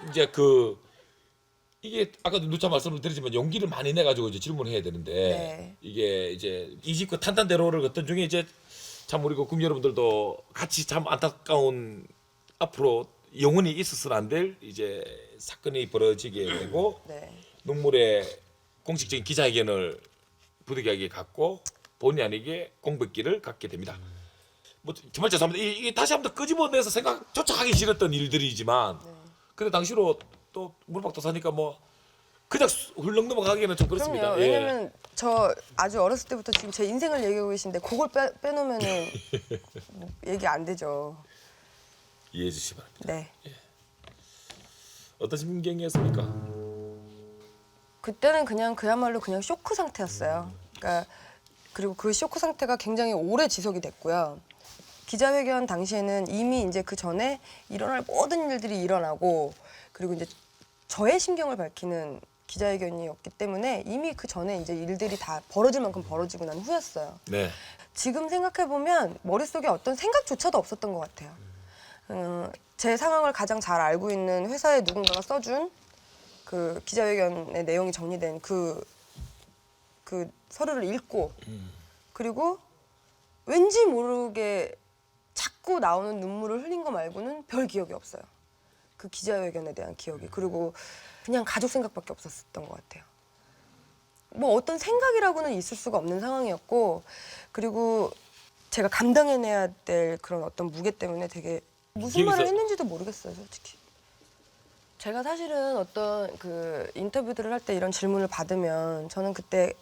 이제 이게 아까도 누차 말씀을 드리지만 용기를 많이 내 가지고 이제 질문을 해야 되는데 네. 이게 이제 이집과 탄탄대로를 걷던 중에 이제 참 우리 국민 여러분들도 같이 참 안타까운 앞으로 영원히 있어서는 안 될 이제 사건이 벌어지게 되고 네. 눈물의 공식적인 기자회견을 부득이하게 갖고 본의 아니게 공백기를 갖게 됩니다. 뭐 정말 죄송합니다. 이게 다시 한번 끄집어내서 생각조차 하기 싫었던 일들이지만 근데 당시로 또 문박도 사니까 뭐 그냥 훌렁 넘어가기에는 좀 그렇습니다. 그럼요. 예. 왜냐면 저 아주 어렸을 때부터 지금 제 인생을 얘기하고 계신데 그걸 빼놓으면은 얘기 안 되죠. 이해해 주시기 바랍니다. 네. 어떤 심경이었습니까? 그때는 그야말로 그냥 쇼크 상태였어요. 그러니까 그리고 그 쇼크 상태가 굉장히 오래 지속이 됐고요. 기자회견 당시에는 이미 이제 그 전에 일어날 모든 일들이 일어나고 그리고 이제 저의 심경을 밝히는 기자회견이었기 때문에 이미 그 전에 이제 일들이 다 벌어질 만큼 벌어지고 난 후였어요. 네. 지금 생각해 보면 머릿속에 어떤 생각조차도 없었던 것 같아요. 제 상황을 가장 잘 알고 있는 회사의 누군가가 써준 그 기자회견의 내용이 정리된 그 서류를 읽고 그리고 왠지 모르게 자꾸 나오는 눈물을 흘린 거 말고는 별 기억이 없어요. 그 기자회견에 대한 기억이. 그리고 그냥 가족 생각밖에 없었던 것 같아요. 뭐 어떤 생각이라고는 있을 수가 없는 상황이었고 그리고 제가 감당해내야 될 그런 어떤 무게 때문에 되게 무슨 말을 했는지도 모르겠어요, 솔직히. 제가 사실은 어떤 그 인터뷰들을 할 때 이런 질문을 받으면 저는 그때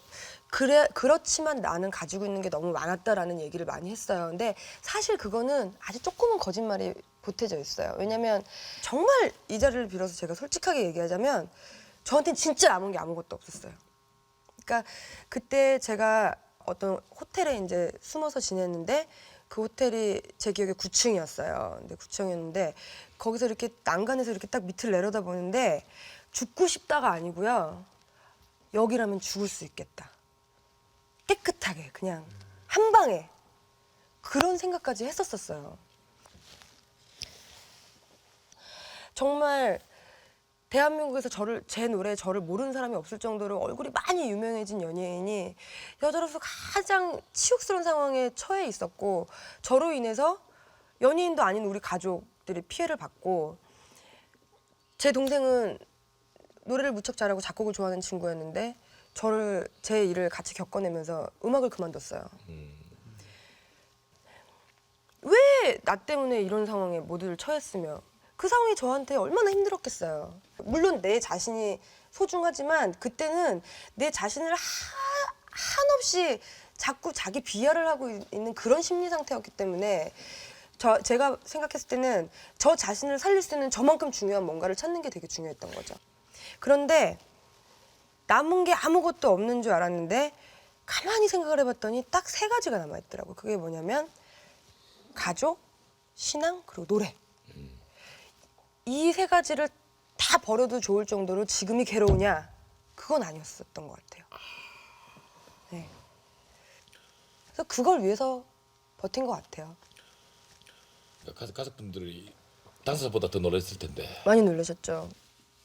그렇지만 나는 가지고 있는 게 너무 많았다라는 얘기를 많이 했어요. 근데 사실 그거는 아주 조금은 거짓말이 보태져 있어요. 왜냐면 정말 이 자리를 빌어서 제가 솔직하게 얘기하자면 저한테는 진짜 남은 게 아무것도 없었어요. 그러니까 그때 제가 어떤 호텔에 이제 숨어서 지냈는데 그 호텔이 제 기억에 9층이었어요. 근데 9층이었는데 거기서 이렇게 난간에서 이렇게 딱 밑을 내려다보는데 죽고 싶다가 아니고요. 여기라면 죽을 수 있겠다. 깨끗하게 그냥 한 방에 그런 생각까지 했었었어요. 정말 대한민국에서 제 노래에 저를 모르는 사람이 없을 정도로 얼굴이 많이 유명해진 연예인이 여자로서 가장 치욕스러운 상황에 처해 있었고 저로 인해서 연예인도 아닌 우리 가족들이 피해를 받고 제 동생은 노래를 무척 잘하고 작곡을 좋아하는 친구였는데 제 일을 같이 겪어내면서 음악을 그만뒀어요. 왜 나 때문에 이런 상황에 모두를 처했으며 그 상황이 저한테 얼마나 힘들었겠어요. 물론 내 자신이 소중하지만 그때는 내 자신을 한없이 자꾸 자기 비하를 하고 있는 그런 심리 상태였기 때문에 제가 생각했을 때는 저 자신을 살릴 수 있는 저만큼 중요한 뭔가를 찾는 게 되게 중요했던 거죠. 그런데 남은 게 아무것도 없는 줄 알았는데 가만히 생각을 해봤더니 딱 3가지가 남아있더라고요. 그게 뭐냐면 가족, 신앙, 그리고 노래. 이 3가지를 다 버려도 좋을 정도로 지금이 괴로우냐? 그건 아니었었던 것 같아요. 네. 그래서 그걸 위해서 버틴 것 같아요. 가족분들이 당사자보다 더 놀랐을 텐데. 많이 놀라셨죠.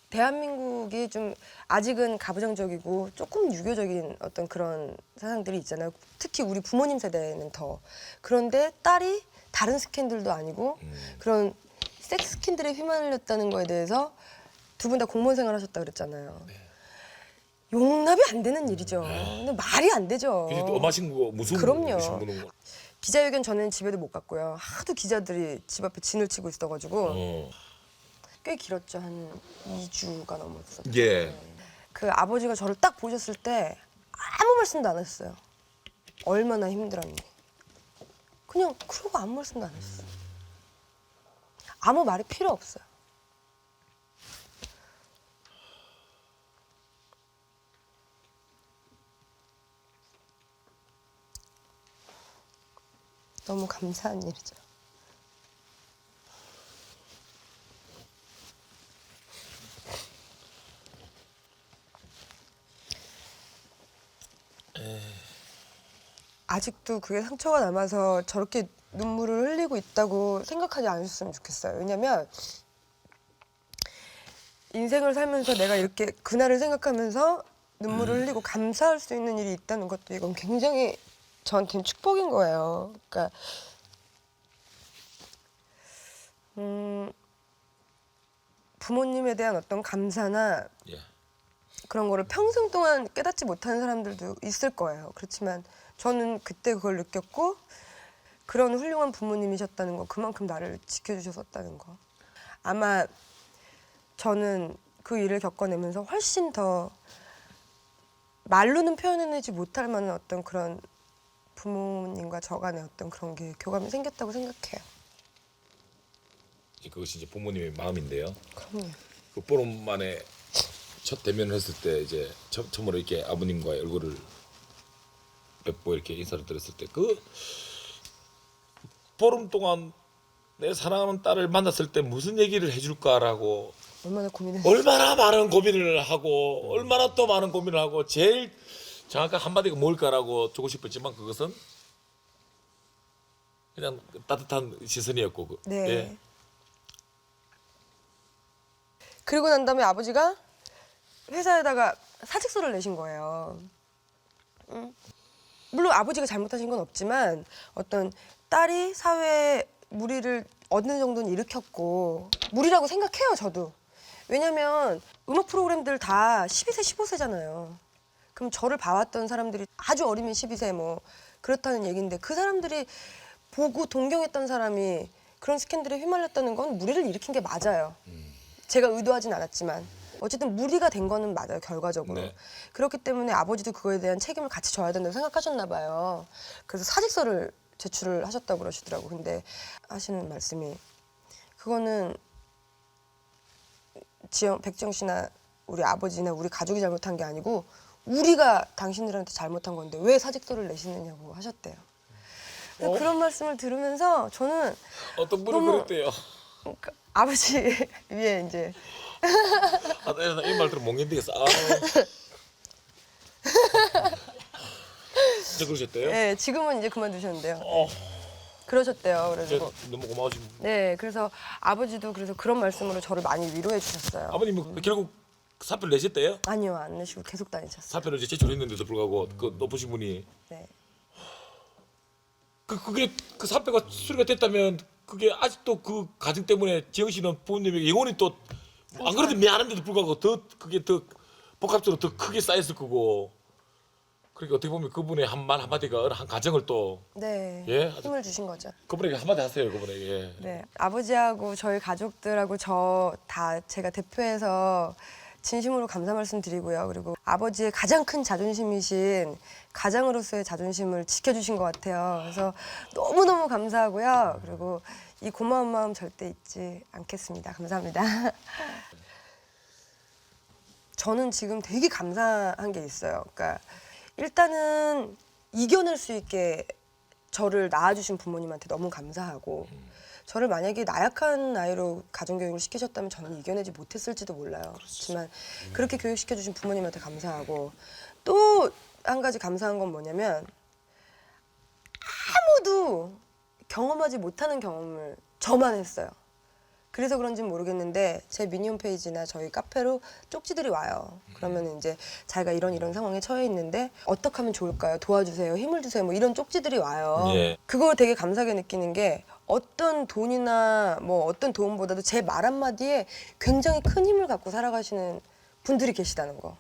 대한민국이 좀 아직은 가부장적이고 조금 유교적인 어떤 그런 사상들이 있잖아요. 특히 우리 부모님 세대는 더. 그런데 딸이 다른 스캔들도 아니고 그런 섹스 스캔들에 휘말렸다는 거에 대해서 두 분 다 공무원 생활 하셨다 그랬잖아요. 용납이 안 되는 일이죠. 근데 말이 안 되죠. 굉장히 또 엄하신 거 무슨 그럼요. 신분은 거. 기자회견 전에는 집에도 못 갔고요. 하도 기자들이 집 앞에 진을 치고 있어가지고 꽤 길었죠. 한 2주가 넘었었죠. 예. 그 아버지가 저를 딱 보셨을 때 아무 말씀도 안 하셨어요. 얼마나 힘들었니. 그냥 그러고 아무 말씀도 안 하셨어요. 아무 말이 필요 없어요. 너무 감사한 일이죠. 아직도 그게 상처가 남아서 저렇게 눈물을 흘리고 있다고 생각하지 않으셨으면 좋겠어요. 왜냐면 인생을 살면서 내가 이렇게 그날을 생각하면서 눈물을 흘리고 감사할 수 있는 일이 있다는 것도 이건 굉장히 저한테는 축복인 거예요. 그러니까 부모님에 대한 어떤 감사나 예. 그런 거를 평생 동안 깨닫지 못하는 사람들도 있을 거예요. 그렇지만 저는 그때 그걸 느꼈고 그런 훌륭한 부모님이셨다는 거, 그만큼 나를 지켜주셨었다는 거. 아마 저는 그 일을 겪어내면서 훨씬 더 말로는 표현해내지 못할 만한 어떤 그런 부모님과 저 간의 어떤 그런 게 교감이 생겼다고 생각해요. 이제 그것이 이제 부모님의 마음인데요. 그럼요. 그 보름 만에 첫 대면을 했을 때 이제 처음으로 이렇게 아버님과의 얼굴을 뵙고 이렇게 인사를 드렸을 때 그 보름 동안 내 사랑하는 딸을 만났을 때 무슨 얘기를 해줄까라고 얼마나 고민했어요. 얼마나 많은 고민을 하고 얼마나 또 많은 고민을 하고 제일 정확한 한마디가 뭘까라고 주고 싶었지만 그것은 그냥 따뜻한 시선이었고 네. 예. 그리고 난 다음에 아버지가 회사에다가 사직서를 내신 거예요. 물론 아버지가 잘못하신 건 없지만 어떤 딸이 사회에 무리를 어느 정도는 일으켰고 무리라고 생각해요, 저도. 왜냐면 음악 프로그램들 다 12세, 15세잖아요. 그럼 저를 봐왔던 사람들이 아주 어리면 12세 뭐 그렇다는 얘기인데 그 사람들이 보고 동경했던 사람이 그런 스캔들에 휘말렸다는 건 무리를 일으킨 게 맞아요. 제가 의도하진 않았지만 어쨌든 무리가 된 거는 맞아요, 결과적으로. 네. 그렇기 때문에 아버지도 그거에 대한 책임을 같이 져야 된다고 생각하셨나 봐요. 그래서 사직서를 제출을 하셨다고 그러시더라고. 근데 하시는 말씀이 그거는 백지영 씨나 우리 아버지나 우리 가족이 잘못한 게 아니고 우리가 당신들한테 잘못한 건데 왜 사직서를 내시느냐고 하셨대요. 그런 말씀을 들으면서 저는 어떤 분이 너무- 그랬대요. 그러니까 아버지 위에 이제 나이말 들으면 못 견디겠어. 아. 진짜 그러셨대요? 네, 지금은 이제 그만두셨는데요. 어, 그러셨대요. 그래서 진짜 너무 고마우신. 네, 그래서 아버지도 그래서 그런 말씀으로 저를 많이 위로해 주셨어요. 아버님 결국 사표를 내셨대요? 아니요, 안 내시고 계속 다니셨어요. 사표를 이제 제출했는데도 불구하고 그 높으신 분이 네. 그게 그 사표가 수리가 됐다면 그게 아직도 그 가정 때문에 지영 씨는 부모님에게 영원히 또 안 그래도 미안한데도 불구하고 더 그게 더 복합적으로 더 크게 쌓였을 거고 그러니까 어떻게 보면 그분의 한 말 한마디가 한 가정을 또 네. 예, 아주- 힘을 주신 거죠. 그분에게 한마디 하세요 그분에게. 네. 아버지하고 저희 가족들하고 저 다 제가 대표해서 진심으로 감사 말씀드리고요. 그리고 아버지의 가장 큰 자존심이신 가장으로서의 자존심을 지켜주신 것 같아요. 그래서 너무너무 감사하고요. 그리고 이 고마운 마음 절대 잊지 않겠습니다. 감사합니다. 저는 지금 되게 감사한 게 있어요. 그러니까 일단은 이겨낼 수 있게 저를 낳아주신 부모님한테 너무 감사하고 저를 만약에 나약한 아이로 가정교육을 시키셨다면 저는 이겨내지 못했을지도 몰라요. 그렇지만 그렇게 교육시켜주신 부모님한테 감사하고 또 한 가지 감사한 건 뭐냐면 아무도 경험하지 못하는 경험을 저만 했어요. 그래서 그런지는 모르겠는데 제 미니 홈페이지나 저희 카페로 쪽지들이 와요. 그러면 이제 자기가 이런 상황에 처해 있는데 어떻게 하면 좋을까요? 도와주세요. 힘을 주세요. 뭐 이런 쪽지들이 와요. 예. 그걸 되게 감사하게 느끼는 게 어떤 돈이나 뭐 어떤 도움보다도 제 말 한마디에 굉장히 큰 힘을 갖고 살아가시는 분들이 계시다는 거.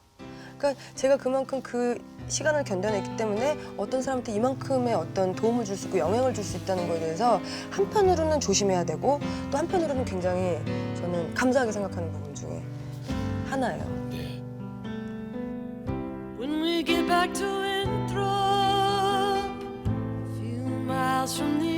그러니까 제가 그만큼 그 시간을 견뎌냈기 때문에 어떤 사람한테 이만큼의 어떤 도움을 줄 수 있고 영향을 줄 수 있다는 거에 대해서 한편으로는 조심해야 되고 또 한편으로는 굉장히 저는 감사하게 생각하는 부분 중에 하나예요. 예. When we get back to Winthrop, a few miles from the